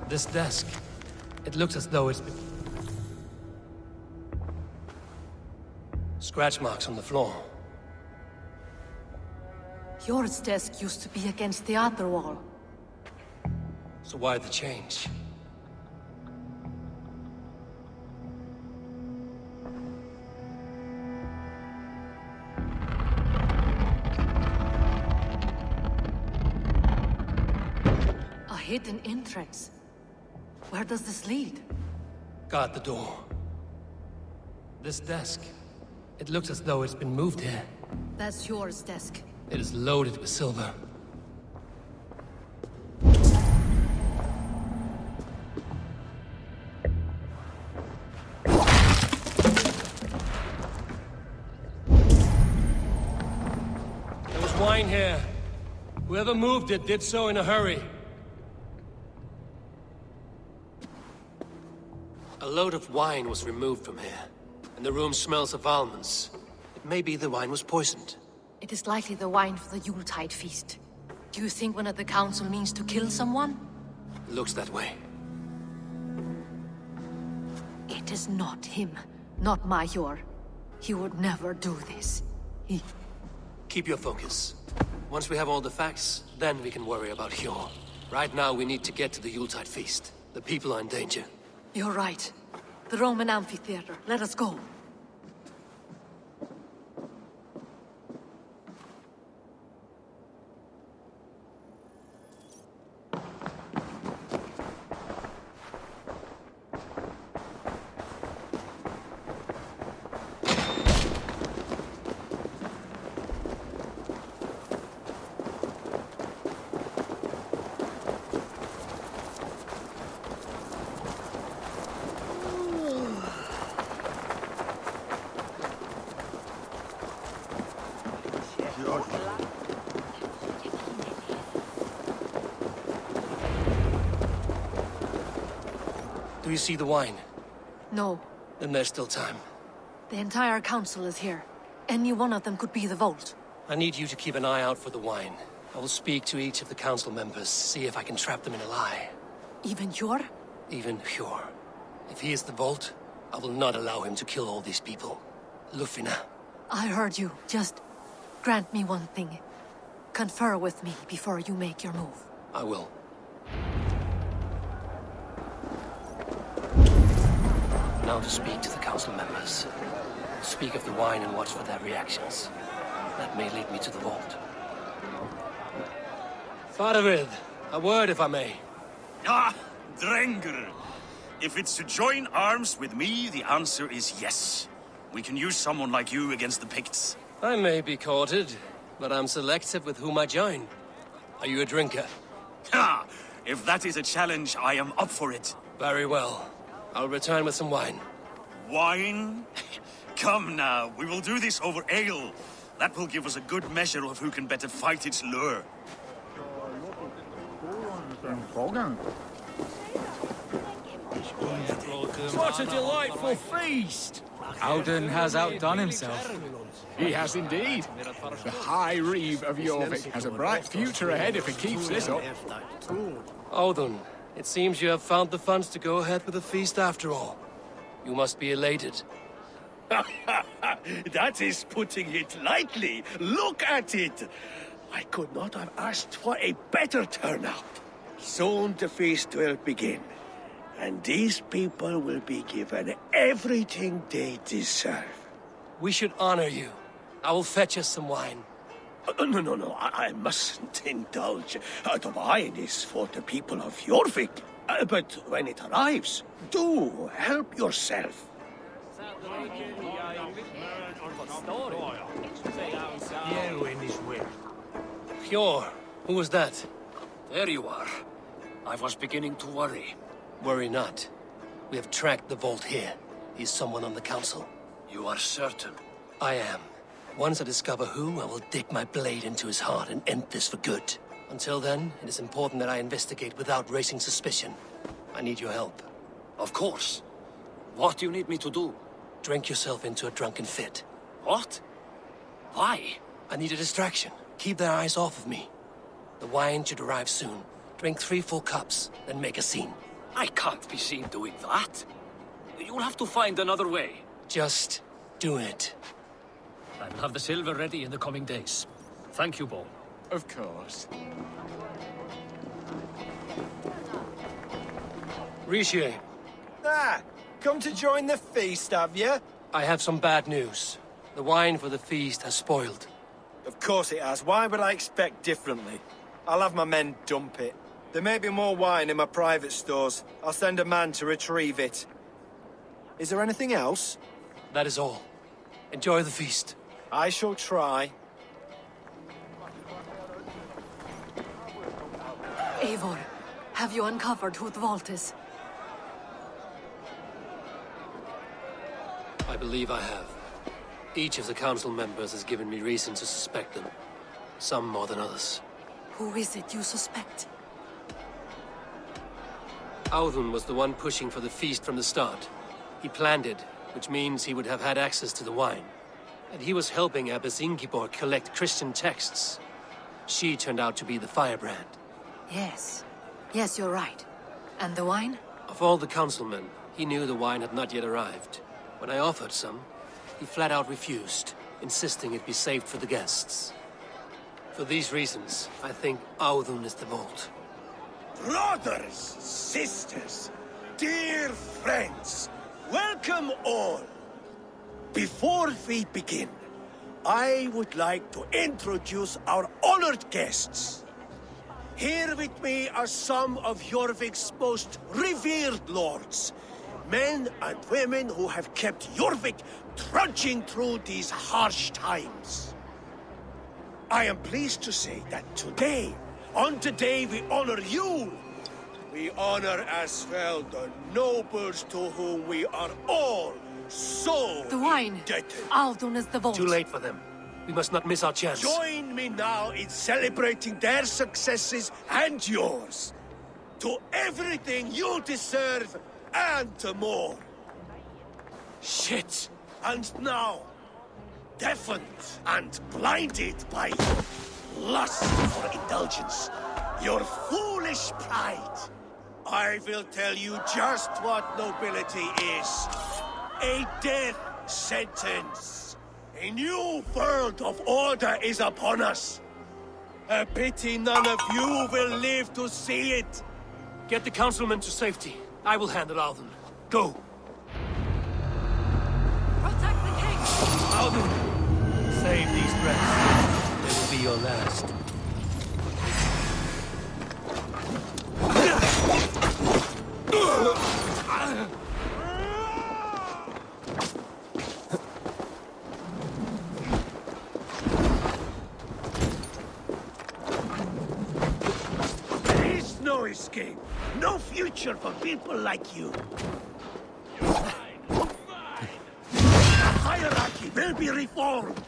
Speaker 1: This desk. It looks as though it's been... Scratch marks on the floor.
Speaker 9: Yours desk used to be against the other wall.
Speaker 1: So why the change?
Speaker 9: A hidden entrance. Where does this lead?
Speaker 1: Guard the door. This desk. It looks as though it's been moved here.
Speaker 9: That's yours desk.
Speaker 1: It is loaded with silver. There was wine here. Whoever moved it did so in a hurry. A load of wine was removed from here, and the room smells of almonds. It may be the wine was poisoned.
Speaker 9: It is likely the wine for the Yuletide feast. Do you think one of the council means to kill someone?
Speaker 1: Looks that way.
Speaker 9: It is not him, not Major. He would never do this. He...
Speaker 1: Keep your focus. Once we have all the facts, then we can worry about Hjor. Right now we need to get to the Yuletide feast. The people are in danger.
Speaker 9: You're right. The Roman amphitheater. Let us go.
Speaker 1: Do you see the wine?
Speaker 9: No.
Speaker 1: Then there's still time.
Speaker 9: The entire council is here. Any one of them could be the vault.
Speaker 1: I need you to keep an eye out for the wine. I will speak to each of the council members, see if I can trap them in a lie.
Speaker 9: Even Hjor?
Speaker 1: Even Hjor. If he is the vault, I will not allow him to kill all these people. Lufina.
Speaker 9: I heard you. Just grant me one thing. Confer with me before you make your move.
Speaker 1: I will. Now to speak to the council members. Speak of the wine and watch for their reactions. That may lead me to the vault. Firebrand, a word if I may.
Speaker 11: Ah, Drengr! If it's to join arms with me, the answer is yes. We can use someone like you against the Picts.
Speaker 1: I may be courted, but I'm selective with whom I join. Are you a drinker?
Speaker 11: Ha! If that is a challenge, I am up for it.
Speaker 1: Very well. I'll return with some wine.
Speaker 11: Wine? Come now, we will do this over ale. That will give us a good measure of who can better fight its lure.
Speaker 4: What a delightful feast!
Speaker 14: Audun has outdone himself.
Speaker 18: He has indeed. The High Reeve of Jorvik has a bright future ahead if he keeps this up.
Speaker 1: Audun, it seems you have found the funds to go ahead with the feast after all. You must be elated.
Speaker 7: That is putting it lightly. Look at it. I could not have asked for a better turnout. Soon the feast will begin. And these people will be given everything they deserve.
Speaker 1: We should honor you. I will fetch us some wine.
Speaker 7: No, I mustn't indulge. The wine is for the people of Jorvik. But when it arrives, do help yourself.
Speaker 1: Hjor, who was that?
Speaker 10: There you are. I was beginning to worry.
Speaker 1: Worry not. We have tracked the vault here. He's someone on the council.
Speaker 10: You are certain?
Speaker 1: I am. Once I discover who, I will dig my blade into his heart and end this for good. Until then, it is important that I investigate without raising suspicion. I need your help.
Speaker 10: Of course. What do you need me to do?
Speaker 1: Drink yourself into a drunken fit.
Speaker 10: What? Why?
Speaker 1: I need a distraction. Keep their eyes off of me. The wine should arrive soon. Drink 3 full cups, then make a scene.
Speaker 10: I can't be seen doing that. You'll have to find another way.
Speaker 1: Just do it.
Speaker 10: I will have the silver ready in the coming days. Thank you, Bo.
Speaker 18: Of course.
Speaker 1: Rishi.
Speaker 12: Come to join the feast, have you?
Speaker 1: I have some bad news. The wine for the feast has spoiled.
Speaker 12: Of course it has. Why would I expect differently? I'll have my men dump it. There may be more wine in my private stores. I'll send a man to retrieve it. Is there anything else?
Speaker 1: That is all. Enjoy the feast.
Speaker 12: I shall try.
Speaker 9: Eivor, have you uncovered who the vault is?
Speaker 1: I believe I have. Each of the council members has given me reason to suspect them. Some more than others.
Speaker 9: Who is it you suspect?
Speaker 1: Audun was the one pushing for the feast from the start. He planned it, which means he would have had access to the wine. And he was helping Abbess Ingeborg collect Christian texts. She turned out to be the Firebrand.
Speaker 9: Yes. Yes, you're right. And the wine?
Speaker 1: Of all the councilmen, he knew the wine had not yet arrived. When I offered some, he flat out refused, insisting it be saved for the guests. For these reasons, I think Audun is the vault.
Speaker 7: Brothers, sisters, dear friends, welcome all. Before we begin, I would like to introduce our honored guests. Here with me are some of Jorvik's most revered lords, men and women who have kept Jorvik trudging through these harsh times. I am pleased to say that today, on the day we honor you, we honor as well the nobles to whom we are all so
Speaker 9: the wine.
Speaker 7: indebted.
Speaker 9: Audun is the vault.
Speaker 1: Too late for them. We must not miss our chance.
Speaker 7: Join me now in celebrating their successes and yours. To everything you deserve and more.
Speaker 1: Shit!
Speaker 7: And now, deafened and blinded by lust for indulgence, your foolish pride, I will tell you just what nobility is. A death sentence. A new world of order is upon us. A pity none of you will live to see it.
Speaker 1: Get the councilmen to safety. I will handle Audun. Go!
Speaker 9: Protect the king!
Speaker 1: Audun! Save these breaths. They will be your last.
Speaker 7: There is no escape. No future for people like you. The hierarchy will be reformed.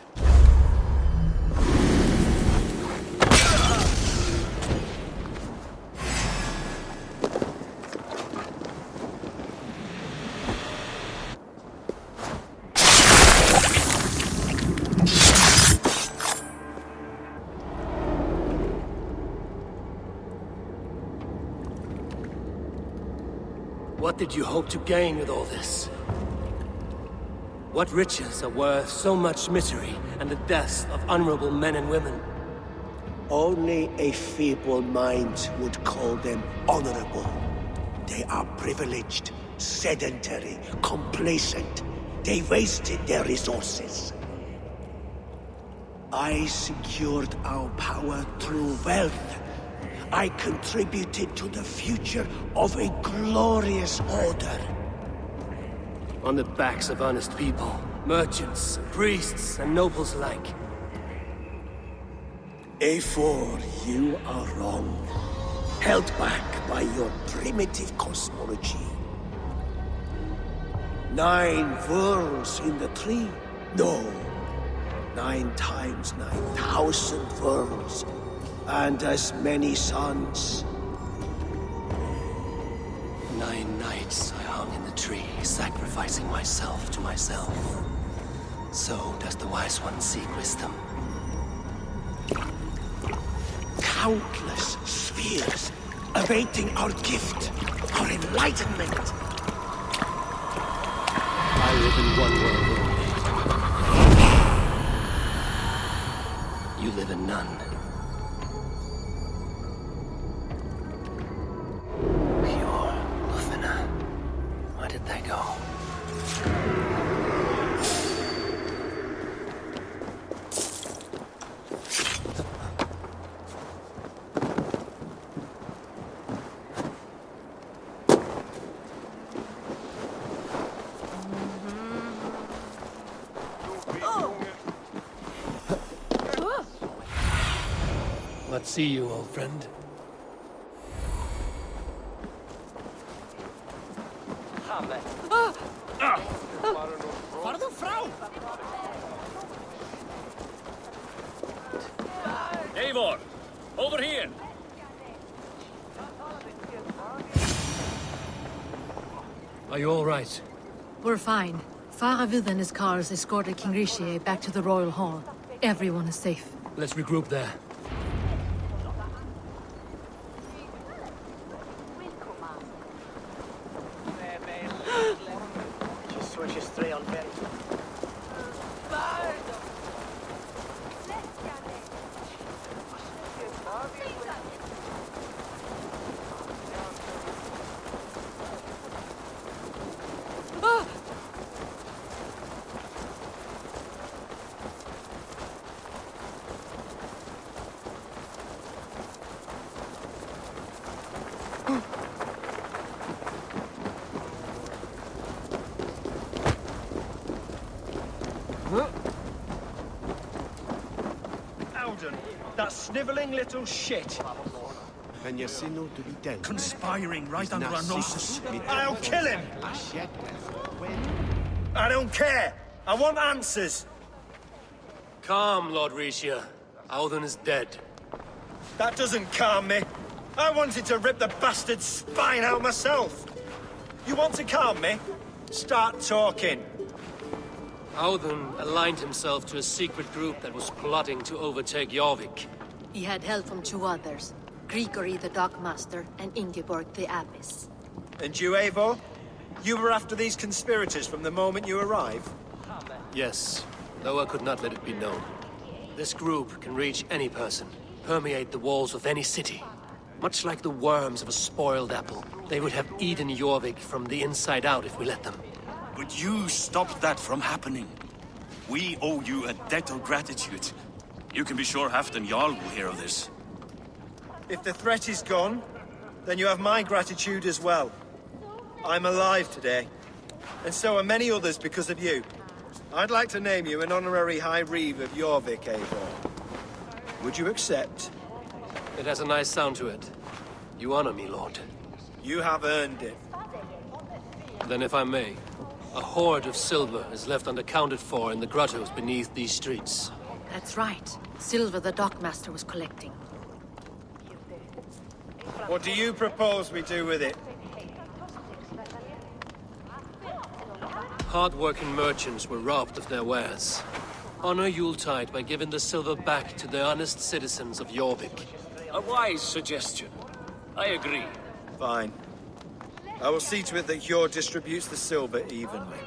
Speaker 1: What did you hope to gain with all this? What riches are worth so much misery and the deaths of honorable men and women?
Speaker 7: Only a feeble mind would call them honorable. They are privileged, sedentary, complacent. They wasted their resources. I secured our power through wealth. I contributed to the future of a glorious order.
Speaker 1: On the backs of honest people, merchants, priests, and nobles alike.
Speaker 7: Eivor, you are wrong. Held back by your primitive cosmology. 9 worlds in the tree? No. 9 times 9,000 worlds. And as many suns.
Speaker 1: 9 nights I hung in the tree, sacrificing myself to myself. So does the Wise One seek wisdom.
Speaker 7: Countless spheres awaiting our gift, our enlightenment.
Speaker 1: I live in one world only. You live in none. Pure Lufina. Where did they go? Let's see you, old friend.
Speaker 10: Eivor, over here!
Speaker 1: Are you all right?
Speaker 9: We're fine. Firebrand and his cars escorted King Rishi back to the Royal Hall. Everyone is safe.
Speaker 1: Let's regroup there.
Speaker 12: Switches 3 on Ben. That sniveling little shit.
Speaker 3: Conspiring right under our noses.
Speaker 12: I'll kill him! I don't care! I want answers!
Speaker 1: Calm, Lord Rishia. Audun is dead.
Speaker 12: That doesn't calm me. I wanted to rip the bastard's spine out myself. You want to calm me? Start talking.
Speaker 1: Audun aligned himself to a secret group that was plotting to overtake Jorvik.
Speaker 9: He had help from 2 others. Grigory the Dockmaster and Ingeborg the Abbess.
Speaker 12: And you, Eivor? You were after these conspirators from the moment you arrived?
Speaker 1: Yes, though I could not let it be known. This group can reach any person, permeate the walls of any city. Much like the worms of a spoiled apple, they would have eaten Jorvik from the inside out if we let them.
Speaker 11: But you stopped that from happening. We owe you a debt of gratitude. You can be sure Halfdan Jarl will hear of this.
Speaker 12: If the threat is gone, then you have my gratitude as well. I'm alive today, and so are many others because of you. I'd like to name you an honorary High Reeve of Jorvik, Eivor. Would you accept?
Speaker 1: It has a nice sound to it. You honor me, Lord.
Speaker 12: You have earned it.
Speaker 1: Then if I may, a hoard of silver is left unaccounted for in the grottos beneath these streets.
Speaker 9: That's right. Silver the Dockmaster was collecting.
Speaker 12: What do you propose we do with it?
Speaker 1: Hard-working merchants were robbed of their wares. Honor Yuletide by giving the silver back to the honest citizens of Jorvik.
Speaker 10: A wise suggestion. I agree.
Speaker 12: Fine. I will see to it that Hjord distributes the silver evenly.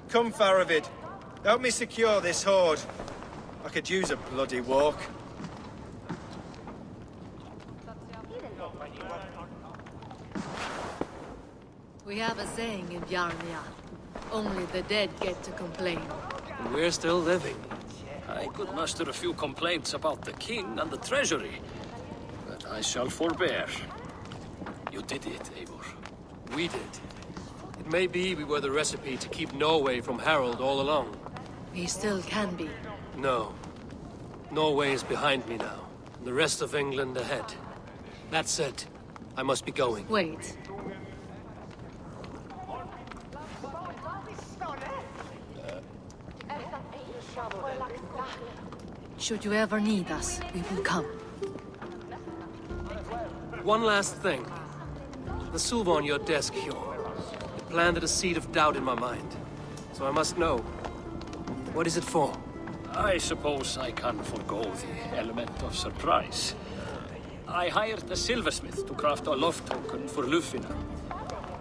Speaker 12: Come, Faravid. Help me secure this hoard. I could use a bloody walk.
Speaker 9: We have a saying in Bjarnia. Only the dead get to complain.
Speaker 1: We're still living.
Speaker 10: I could muster a few complaints about the king and the treasury, but I shall forbear. You did it, Eivor.
Speaker 1: We did. It may be we were the recipe to keep Norway from Harald all along.
Speaker 9: We still can be.
Speaker 1: No. Norway is behind me now. The rest of England ahead. That said, I must be going.
Speaker 9: Wait. Should you ever need us, we will come.
Speaker 1: One last thing. The silver on your desk, Hjor. It planted a seed of doubt in my mind. So I must know. What is it for?
Speaker 10: I suppose I can forgo the element of surprise. I hired a silversmith to craft a love token for Lufina.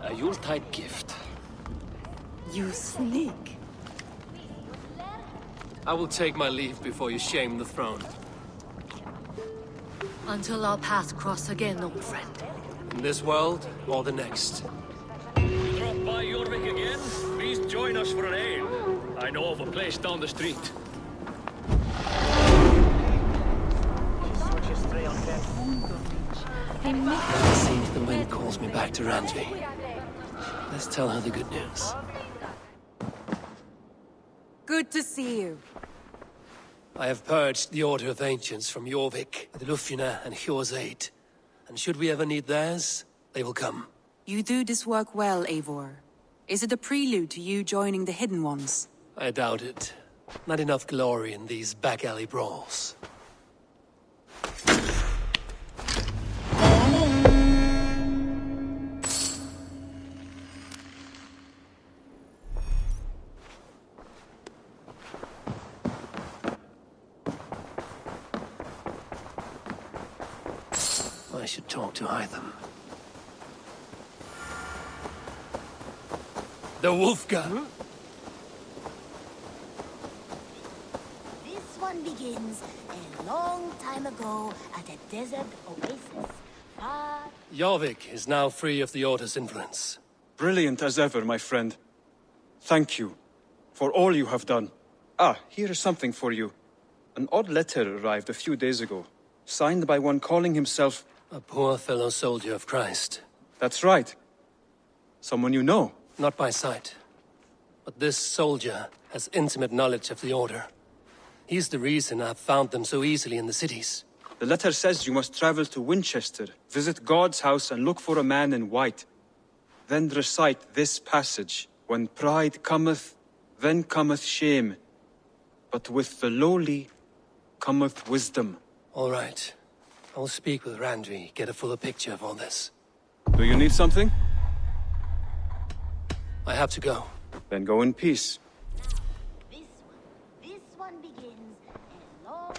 Speaker 10: A Yuletide gift.
Speaker 9: You sneak.
Speaker 1: I will take my leave before you shame the throne.
Speaker 9: Until our paths cross again, old friend.
Speaker 1: In this world, or the next.
Speaker 4: You drop by Jorvik again? Please join us for an ale. I know of a place down the street.
Speaker 1: Let's see if the wind calls me back to Randvi. Let's tell her the good news.
Speaker 2: Good to see you.
Speaker 1: I have purged the Order of Ancients from Jorvik, with Lufina and Hjor's aid. And should we ever need theirs, they will come.
Speaker 2: You do this work well, Eivor. Is it a prelude to you joining the Hidden Ones?
Speaker 1: I doubt it. Not enough glory in these back-alley brawls. I should talk to Hytham. The Wolfgar!
Speaker 8: This one begins a long time ago at a desert oasis.
Speaker 1: Jorvik is now free of the Order's influence.
Speaker 22: Brilliant as ever, my friend. Thank you for all you have done. Ah, here is something for you. An odd letter arrived a few days ago, signed by one calling himself...
Speaker 1: A poor fellow soldier of Christ.
Speaker 22: That's right. Someone you know.
Speaker 1: Not by sight. But this soldier has intimate knowledge of the Order. He's the reason I've found them so easily in the cities.
Speaker 22: The letter says you must travel to Winchester, visit God's house and look for a man in white. Then recite this passage. When pride cometh, then cometh shame. But with the lowly cometh wisdom.
Speaker 1: All right. I will speak with Randvi, get a fuller picture of all this.
Speaker 22: Do you need something?
Speaker 1: I have to go.
Speaker 22: Then go in peace.
Speaker 8: This one begins a long